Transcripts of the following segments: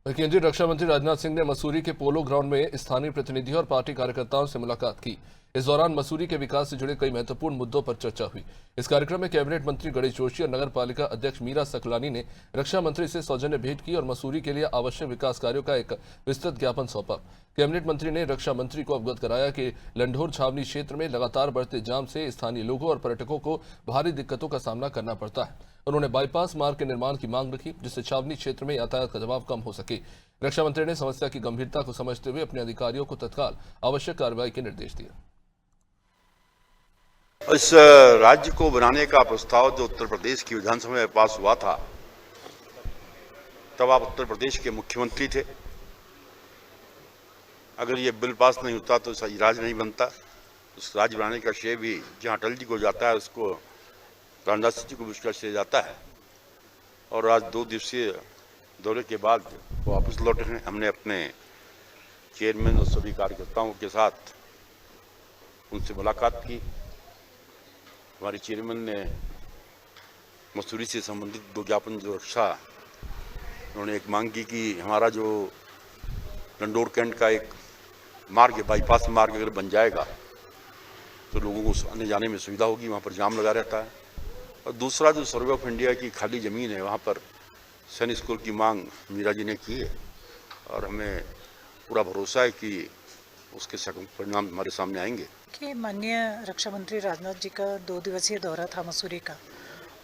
केंद्रीय रक्षा मंत्री राजनाथ सिंह ने मसूरी के पोलो ग्राउंड में स्थानीय प्रतिनिधियों और पार्टी कार्यकर्ताओं से मुलाकात की। इस दौरान मसूरी के विकास से जुड़े कई महत्वपूर्ण मुद्दों पर चर्चा हुई। इस कार्यक्रम में कैबिनेट मंत्री गणेश जोशी और नगर पालिका अध्यक्ष मीरा सकलानी ने रक्षा मंत्री से सौजन्य भेंट की और मसूरी के लिए आवश्यक विकास कार्यों का एक विस्तृत ज्ञापन सौंपा। कैबिनेट मंत्री ने रक्षा मंत्री को अवगत कराया कि लंढौर छावनी क्षेत्र में लगातार बढ़ते जाम से स्थानीय लोगों और पर्यटकों को भारी दिक्कतों का सामना करना पड़ता है। उन्होंने बाईपास मार्ग के निर्माण की मांग रखी, जिससे छावनी क्षेत्र में यातायात का दबाव कम हो सके। रक्षा मंत्री ने समस्या की गंभीरता को समझते हुए अपने अधिकारियों को तत्काल आवश्यक कार्रवाई के निर्देश दिए। इस राज्य को बनाने का प्रस्ताव जो उत्तर प्रदेश की विधानसभा में पास हुआ था, तब आप उत्तर प्रदेश के मुख्यमंत्री थे। अगर ये बिल पास नहीं होता तो सही राज्य नहीं बनता। उस राज्य बनाने का श्रेय भी जहां अटल जी को जाता है, उसको राजनाथ सिंह जी को विश्वास से जाता है। और आज 2 दिवसीय दौरे के बाद वापस लौटे हैं। हमने अपने चेयरमैन और सभी कार्यकर्ताओं के साथ उनसे मुलाकात की। हमारे चेयरमैन ने मसूरी से संबंधित 2 ज्ञापन जो रक्षा, उन्होंने एक मांग की कि हमारा जो लंढौर कैंट का एक मार्ग है, बाईपास मार्ग अगर बन जाएगा तो लोगों को आने जाने में सुविधा होगी। वहाँ पर जाम लगा रहता है। और दूसरा जो सर्वे ऑफ इंडिया की खाली ज़मीन है, वहाँ पर सैनिक स्कूल की मांग मीरा जी ने की है और हमें पूरा भरोसा है कि उसके परिणाम हमारे सामने आएंगे। कि माननीय रक्षा मंत्री राजनाथ जी का 2 दिवसीय दौरा था मसूरी का,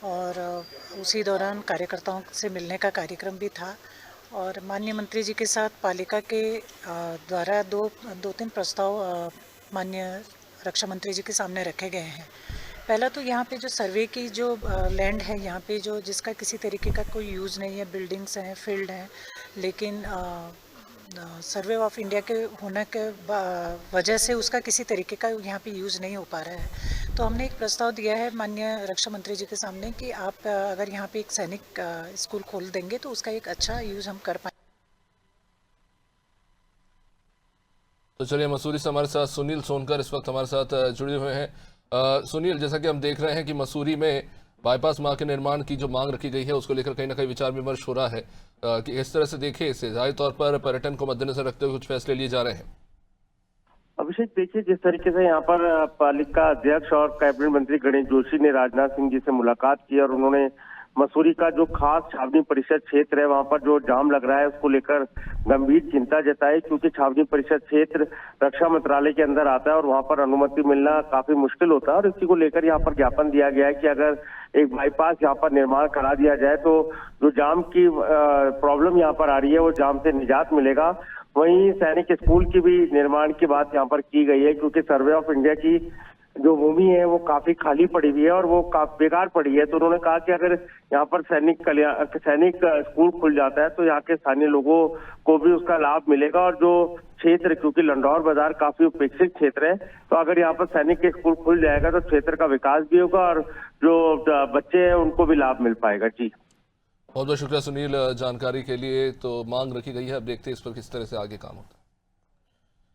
और उसी दौरान कार्यकर्ताओं से मिलने का कार्यक्रम भी था। और माननीय मंत्री जी के साथ पालिका के द्वारा 2-3 प्रस्ताव माननीय रक्षा मंत्री जी के सामने रखे गए हैं। पहला तो यहाँ पे जो सर्वे की जो लैंड है, यहाँ पे जो जिसका किसी तरीके का कोई यूज़ नहीं है, बिल्डिंग्स हैं, फील्ड हैं, लेकिन सर्वे ऑफ इंडिया के होने के वजह से उसका किसी तरीके का यहाँ पे यूज़ नहीं हो पा रहा है। तो हमने एक प्रस्ताव दिया है माननीय रक्षा मंत्री जी के सामने कि आप अगर यहाँ पे एक सैनिक स्कूल खोल देंगे तो उसका एक अच्छा यूज़ हम कर पाएंगे। तो चलिए, मसूरी से हमारे साथ सुनील सोनकर इस वक्त हमारे साथ जुड़े हुए हैं। सुनील, जैसा कि हम देख रहे हैं कि मसूरी में बाईपास मार्ग के निर्माण की जो मांग रखी गई है, उसको लेकर कहीं ना कहीं विचार विमर्श हो रहा है कि इस तरह से देखें, इससे जाहिर तौर पर पर्यटन को मद्देनजर रखते हुए कुछ फैसले लिए जा रहे हैं। अभिषेक, देखिए, जिस तरीके से यहाँ पर पालिका अध्यक्ष और कैबिनेट मंत्री गणेश जोशी ने राजनाथ सिंह जी से मुलाकात की और उन्होंने मसूरी का जो खास छावनी परिषद क्षेत्र है, वहां पर जो जाम लग रहा है, उसको लेकर गंभीर चिंता जताई। क्योंकि छावनी परिषद क्षेत्र रक्षा मंत्रालय के अंदर आता है और वहां पर अनुमति मिलना काफी मुश्किल होता है। और इसी को लेकर यहाँ पर ज्ञापन दिया गया है कि अगर एक बाईपास यहाँ पर निर्माण करा दिया जाए तो जो जाम की प्रॉब्लम यहाँ पर आ रही है, वो जाम से निजात मिलेगा। वहीं सैनिक स्कूल की भी निर्माण की बात यहाँ पर की गई है, क्योंकि सर्वे ऑफ इंडिया की जो भूमि है वो काफी खाली पड़ी हुई है और वो काफी बेकार पड़ी है। तो उन्होंने कहा कि अगर यहाँ पर सैनिक स्कूल खुल जाता है तो यहाँ के स्थानीय लोगों को भी उसका लाभ मिलेगा। और जो क्षेत्र, क्योंकि लंढौर बाजार काफी उपेक्षित क्षेत्र है, तो अगर यहाँ पर सैनिक स्कूल खुल जाएगा तो क्षेत्र का विकास भी होगा और जो बच्चे हैं उनको भी लाभ मिल पाएगा। जी, बहुत बहुत शुक्रिया सुनील जानकारी के लिए। तो मांग रखी गई है, अब देखते हैं इस पर किस तरह से आगे काम होता है।